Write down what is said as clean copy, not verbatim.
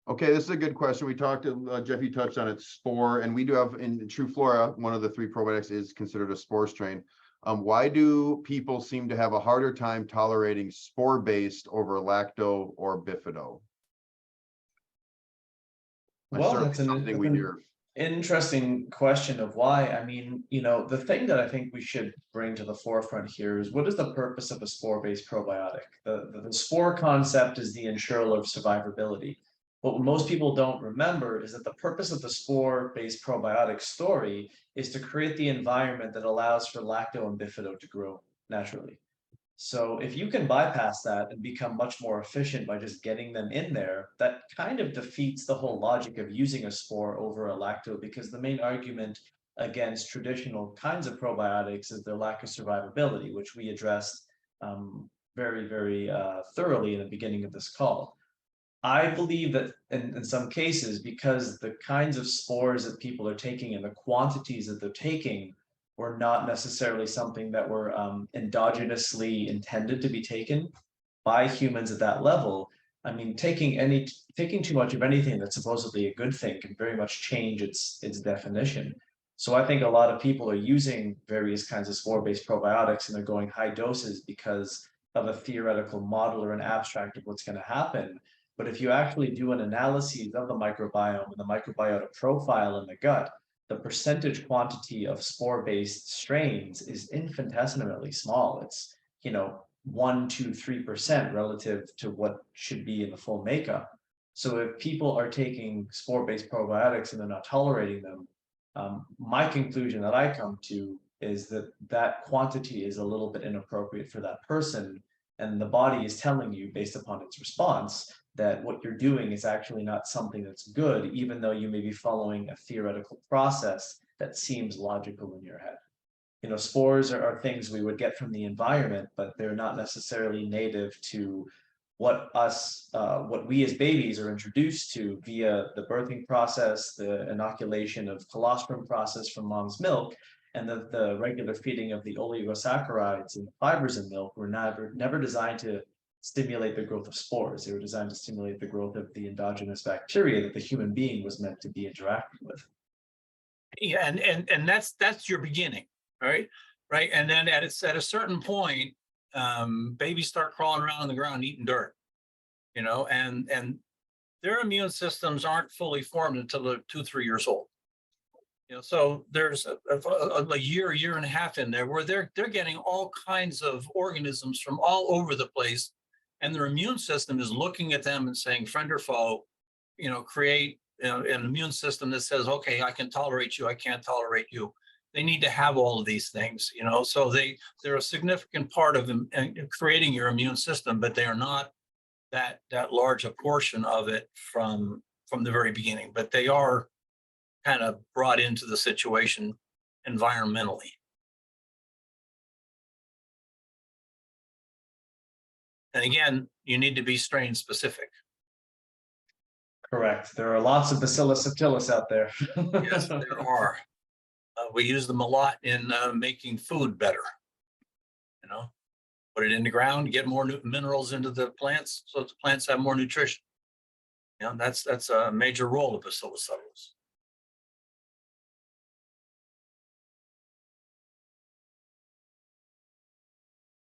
Okay, this is a good question. We talked, Jeff, you touched on it, spore, and we do have in True Flora, one of the 3 probiotics is considered a spore strain. Why do people seem to have a harder time tolerating spore-based over lacto or bifido? Well, That's something we hear. interesting question of why. I mean, the thing that I think we should bring to the forefront here is what is the purpose of a spore-based probiotic? The spore concept is the ensure of survivability. But what most people don't remember is that the purpose of the spore-based probiotic story is to create the environment that allows for lacto and bifido to grow naturally. So if you can bypass that and become much more efficient by just getting them in there, that kind of defeats the whole logic of using a spore over a lacto, because the main argument against traditional kinds of probiotics is their lack of survivability, which we addressed very, very thoroughly in the beginning of this call. I believe that in some cases, because the kinds of spores that people are taking and the quantities that they're taking were not necessarily something that were endogenously intended to be taken by humans at that level. I mean, taking too much of anything that's supposedly a good thing can very much change its definition. So I think a lot of people are using various kinds of spore-based probiotics and they're going high doses because of a theoretical model or an abstract of what's going to happen. But if you actually do an analysis of the microbiome and the microbiota profile in the gut, the percentage quantity of spore-based strains is infinitesimally small. It's, 1, 2, 3% relative to what should be in the full makeup. So if people are taking spore-based probiotics and they're not tolerating them, my conclusion that I come to is that that quantity is a little bit inappropriate for that person. And the body is telling you, based upon its response, that what you're doing is actually not something that's good, even though you may be following a theoretical process that seems logical in your head. Spores are things we would get from the environment, but they're not necessarily native to what we as babies are introduced to via the birthing process, the inoculation of colostrum process from mom's milk, and the regular feeding of the oligosaccharides and the fibers in milk were never designed to stimulate the growth of spores. They were designed to stimulate the growth of the endogenous bacteria that the human being was meant to be interacting with. Yeah, and that's your beginning, right? Right, and then at a certain point, babies start crawling around on the ground eating dirt, and their immune systems aren't fully formed until they're 2-3 years old. So there's a year and a half in there where they're getting all kinds of organisms from all over the place, and their immune system is looking at them and saying, friend or foe, create an immune system that says, okay, I can tolerate you, I can't tolerate you. They need to have all of these things, so they're a significant part of creating your immune system, but they are not that large a portion of it from the very beginning, but they are kind of brought into the situation environmentally. And again, you need to be strain specific. Correct. There are lots of Bacillus subtilis out there. Yes, there are. We use them a lot in making food better. Put it in the ground, get more minerals into the plants, so the plants have more nutrition. That's a major role of Bacillus subtilis.